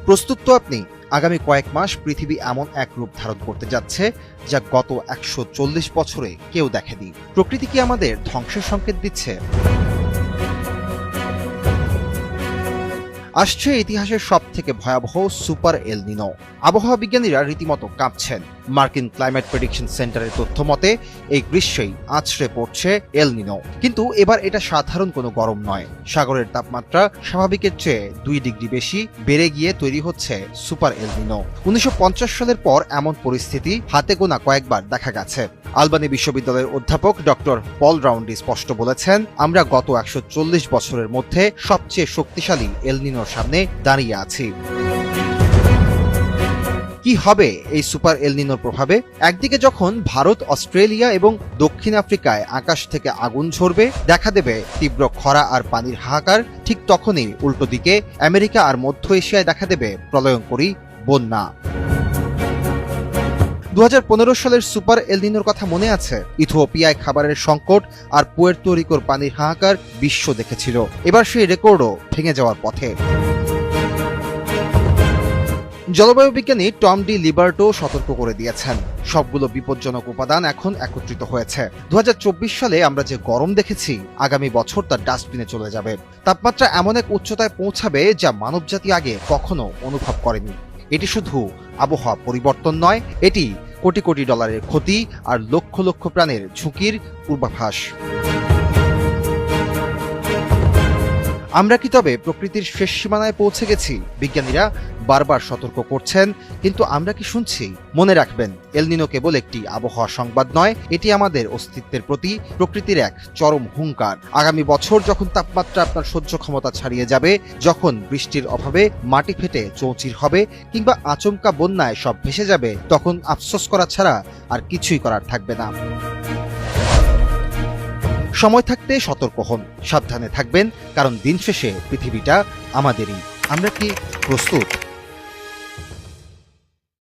প্রস্তুত তো আপনি? আগামী কয়েক মাস পৃথিবী এমন এক রূপ ধারণ করতে যাচ্ছে যা গত ১৪০ বছরে কেউ দেখেনি। প্রকৃতি কি আমাদের ধ্বংসের সংকেত দিচ্ছে? আসছে ইতিহাসের সবথেকে ভয়াবহ সুপার এল নিনো। আবহাওয়া বিজ্ঞানীরা রীতিমতো কাঁপছেন। মার্কিন ক্লাইমেট প্রেডিকশন সেন্টারের তথ্য মতে এই গ্রীষ্মেই আছড়ে পড়ছে এল নিনো। কিন্তু এবার এটা সাধারণ কোনো গরম নয়। সাগরের তাপমাত্রা স্বাভাবিকের চেয়ে ২ ডিগ্রি বেশি বেড়ে গিয়ে তৈরি হচ্ছে সুপার এল নিনো। ১৯৫০ সালের পর এমন পরিস্থিতি হাতে গোনা কয়েকবার দেখা গেছে। আলবানি বিশ্ববিদ্যালয়ের অধ্যাপক ডক্টর পল রাউন্ডি স্পষ্ট বলেছেন, আমরা গত ১৪০ বছরের মধ্যে সবচেয়ে শক্তিশালী এল নিনোর সামনে দাঁড়িয়ে আছি। কি হবে এই সুপার এল নিনোর প্রভাবে? একদিকে যখন ভারত, অস্ট্রেলিয়া এবং দক্ষিণ আফ্রিকায় আকাশ থেকে আগুন ঝরবে, দেখা দেবে তীব্র খরা আর পানির হাহাকার, ঠিক তখনই উল্টো দিকে আমেরিকা আর মধ্য এশিয়ায় দেখা দেবে প্রলয়ঙ্করী বন্যা। ২০১৫ সালের সুপার এল নিনোর কথা মনে আছে? ইথিওপিয়ায় খাবারের সংকট আর পুয়ের্তো রিকোর পানির হাহাকার বিশ্ব দেখেছিল। এবার সেই রেকর্ডও ভেঙে যাওয়ার পথে। জলবায়ু বিজ্ঞানী টম ডি লিবার্টো সতর্ক করে দিয়েছেন, সবগুলো বিপজ্জনক উপাদান এখন একত্রিত হয়েছে। ২০২৪ সালে আমরা যে গরম দেখেছি, আগামী বছর তার ডাস্টবিনে চলে যাবে। তাপমাত্রা এমন এক উচ্চতায় পৌঁছাবে যা মানবজাতি আগে কখনো অনুভব করেনি। এটি শুধু আবহাওয়া পরিবর্তন নয়, এটি কোটি কোটি ডলারের ক্ষতি আর লক্ষ লক্ষ প্রাণের ঝুঁকির পূর্বাভাস। আমরা কি তবে প্রকৃতির শেষ সীমানায় পৌঁছে গেছি? বিজ্ঞানীরা বারবার সতর্ক করছেন, কিন্তু আমরা কি শুনছি? মনে রাখবেন, এল নিনো কেবল একটি আবহাওয়া সংবাদ নয়, এটি আমাদের অস্তিত্বের প্রতি প্রকৃতির এক চরম হুঙ্কার। আগামী বছর যখন তাপমাত্রা আপনার সহ্য ক্ষমতা ছাড়িয়ে যাবে, যখন বৃষ্টির অভাবে মাটি ফেটে চৌচির হবে কিংবা আচমকা বন্যায় সব ভেসে যাবে, তখন আফসোস করা ছাড়া আর কিছুই করার থাকবে না। সময় থাকতে সতর্ক হন, সাবধানে থাকবেন, কারণ দিন শেষে পৃথিবীটা আমাদেরই। আমরা কি প্রস্তুত?